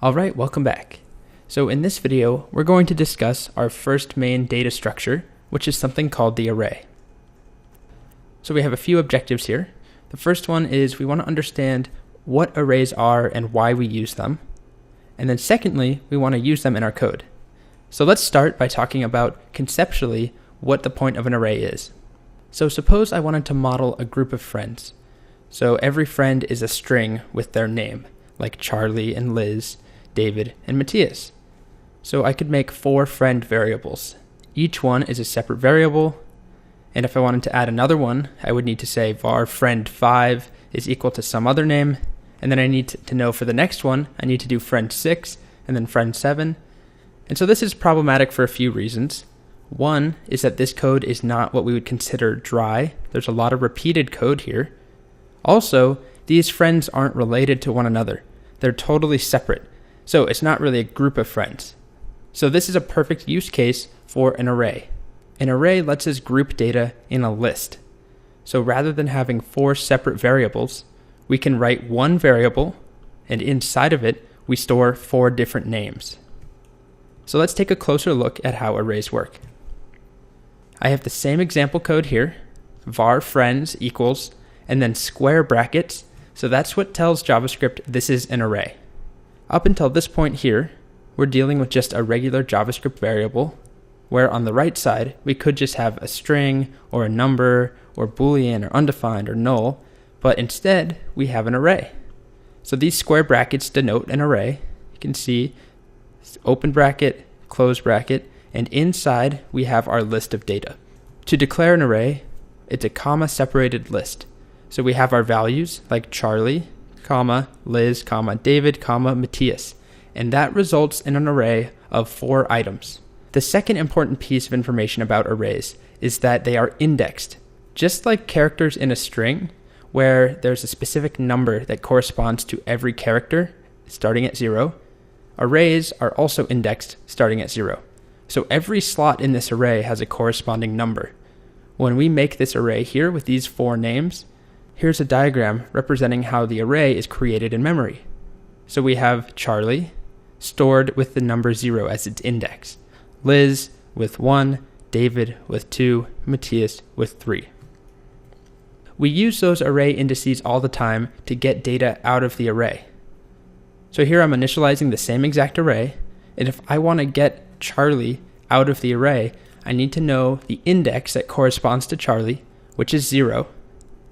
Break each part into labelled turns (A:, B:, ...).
A: Alright, welcome back. So in this video, we're going to discuss our first main data structure, which is something called the array. So we have a few objectives here. The first one is we want to understand what arrays are and why we use them. And then secondly, we want to use them in our code. So let's start by talking about conceptually what the point of an array is. So suppose I wanted to model a group of friends. So every friend is a string with their name, like Charlie and Liz, David and Matthias. So I could make 4 friend variables. Each one is a separate variable, and if I wanted to add another one, I would need to say var friend5 is equal to some other name, and then I need to know for the next one, I need to do friend6 and then friend7. And so this is problematic for a few reasons. One is that this code is not what we would consider dry. There's a lot of repeated code here. Also, these friends aren't related to one another. They're totally separate. So it's not really a group of friends. So this is a perfect use case for an array. An array lets us group data in a list. So rather than having 4 separate variables, we can write one variable, and inside of it, we store 4 different names. So let's take a closer look at how arrays work. I have the same example code here, var friends equals, and then square brackets. So that's what tells JavaScript this is an array. Up until this point here, we're dealing with just a regular JavaScript variable, where on the right side, we could just have a string or a number or Boolean or undefined or null, but instead we have an array. So these square brackets denote an array. You can see open bracket, close bracket, and inside we have our list of data. To declare an array, it's a comma separated list. So we have our values like Charlie, comma, Liz, comma, David, comma, Matthias. And that results in an array of 4 items. The second important piece of information about arrays is that they are indexed. Just like characters in a string, where there's a specific number that corresponds to every character starting at 0, arrays are also indexed starting at 0. So every slot in this array has a corresponding number. When we make this array here with these 4 names, here's a diagram representing how the array is created in memory. So we have Charlie stored with the number 0 as its index, Liz with 1, David with 2, Matthias with 3. We use those array indices all the time to get data out of the array. So here I'm initializing the same exact array, and if I want to get Charlie out of the array, I need to know the index that corresponds to Charlie, which is 0,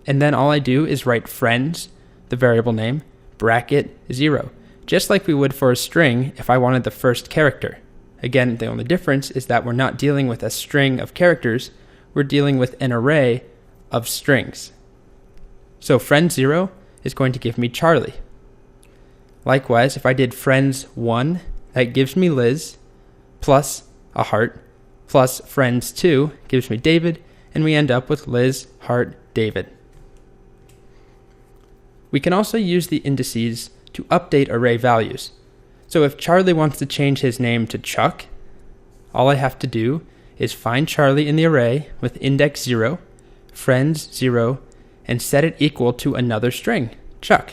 A: and then all I do is write friends, the variable name, bracket 0, just like we would for a string if I wanted the first character. Again, the only difference is that we're not dealing with a string of characters, we're dealing with an array of strings. So friend0 is going to give me Charlie. Likewise, if I did friends1, that gives me Liz, plus a heart, plus friends2 gives me David, and we end up with Liz, heart, David. We can also use the indices to update array values. So if Charlie wants to change his name to Chuck, all I have to do is find Charlie in the array with index 0, friends 0, and set it equal to another string, Chuck.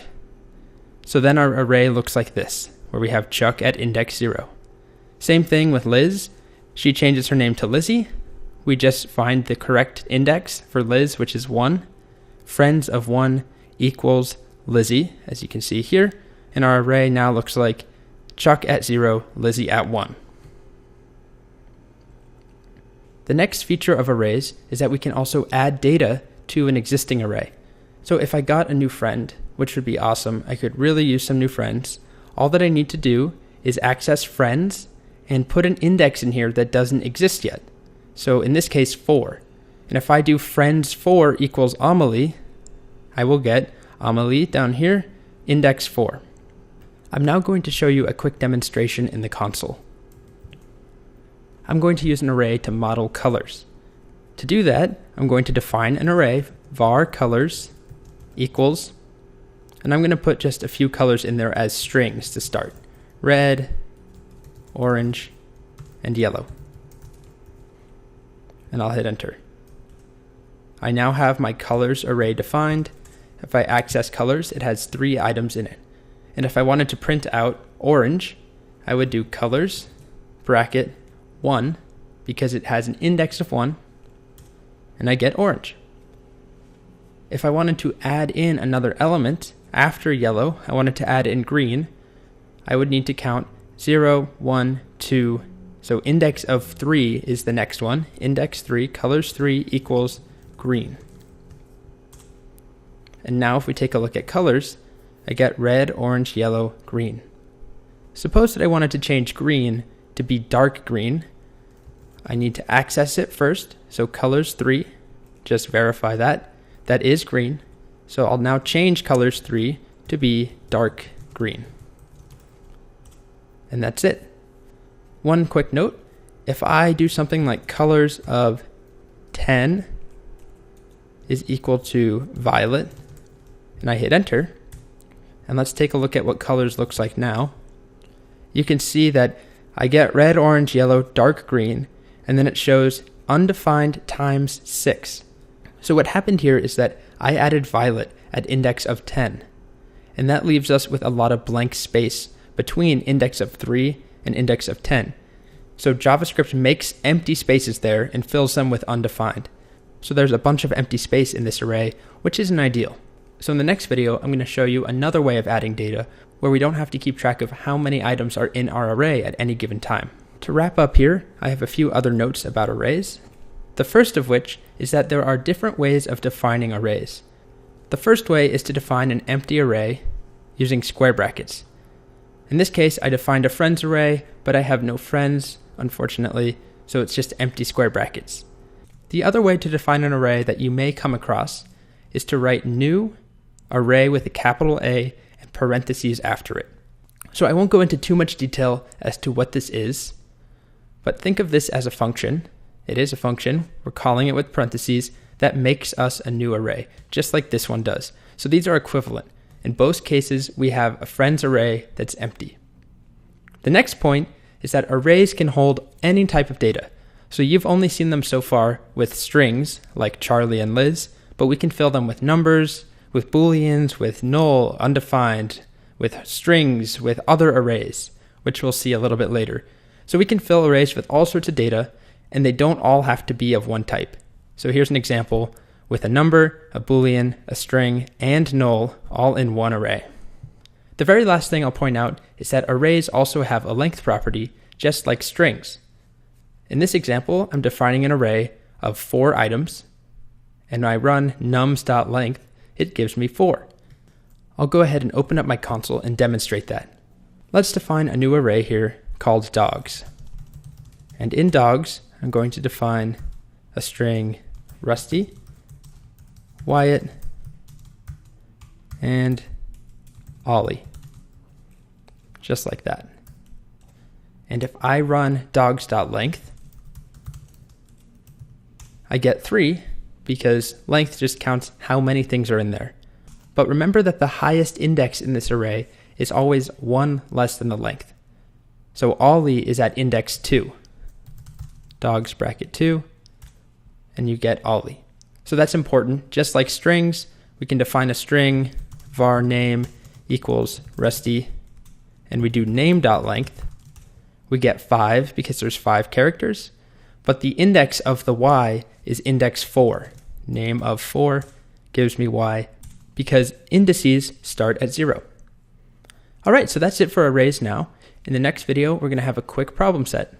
A: So then our array looks like this, where we have Chuck at index 0. Same thing with Liz. She changes her name to Lizzie. We just find the correct index for Liz, which is 1. Friends of 1 equals Lizzie, as you can see here, and our array now looks like Chuck at 0, Lizzie at 1. The next feature of arrays is that we can also add data to an existing array. So if I got a new friend, which would be awesome, I could really use some new friends, all that I need to do is access friends and put an index in here that doesn't exist yet. So in this case, 4. And if I do friends4 equals Amelie, I will get Amelie down here, index 4. I'm now going to show you a quick demonstration in the console. I'm going to use an array to model colors. To do that, I'm going to define an array, var colors equals, and I'm going to put just a few colors in there as strings to start. Red, orange, and yellow. And I'll hit enter. I now have my colors array defined. If I access colors, it has 3 items in it. And if I wanted to print out orange, I would do colors, bracket 1, because it has an index of 1, and I get orange. If I wanted to add in another element after yellow, I wanted to add in green, I would need to count 0, 1, 2, so index of 3 is the next one. Index 3, colors 3 equals green. And now if we take a look at colors, I get red, orange, yellow, green. Suppose that I wanted to change green to be dark green. I need to access it first, so colors 3, just verify that. That is green. So I'll now change colors 3 to be dark green. And that's it. One quick note, if I do something like colors of 10 is equal to violet, and I hit enter, and let's take a look at what colors looks like now. You can see that I get red, orange, yellow, dark green, and then it shows undefined times 6. So what happened here is that I added violet at index of 10, and that leaves us with a lot of blank space between index of 3 and index of 10. So JavaScript makes empty spaces there and fills them with undefined. So there's a bunch of empty space in this array, which isn't ideal. So in the next video, I'm going to show you another way of adding data where we don't have to keep track of how many items are in our array at any given time. To wrap up here, I have a few other notes about arrays. The first of which is that there are different ways of defining arrays. The first way is to define an empty array using square brackets. In this case, I defined a friends array, but I have no friends, unfortunately, so it's just empty square brackets. The other way to define an array that you may come across is to write new array with a capital A and parentheses after it. So I won't go into too much detail as to what this is, but think of this as a function. It is a function, we're calling it with parentheses, that makes us a new array, just like this one does. So these are equivalent. In both cases, we have a friends array that's empty. The next point is that arrays can hold any type of data. So you've only seen them so far with strings, like Charlie and Liz, but we can fill them with numbers, with booleans, with null, undefined, with strings, with other arrays, which we'll see a little bit later. So we can fill arrays with all sorts of data, and they don't all have to be of one type. So here's an example with a number, a boolean, a string, and null all in one array. The very last thing I'll point out is that arrays also have a length property, just like strings. In this example, I'm defining an array of 4 items, and when I run nums.length, it gives me 4. I'll go ahead and open up my console and demonstrate that. Let's define a new array here called dogs. And in dogs, I'm going to define a string Rusty, Wyatt, and Ollie. Just like that. And if I run dogs.length, I get 3 because length just counts how many things are in there. But remember that the highest index in this array is always 1 less than the length. So Ollie is at index 2. Dogs bracket 2, and you get Ollie. So that's important. Just like strings, we can define a string var name equals Rusty, and we do name.length. We get 5 because there's 5 characters, but the index of the y is index 4. Name of 4 gives me y because indices start at 0. All right, so that's it for arrays now. In the next video, we're going to have a quick problem set.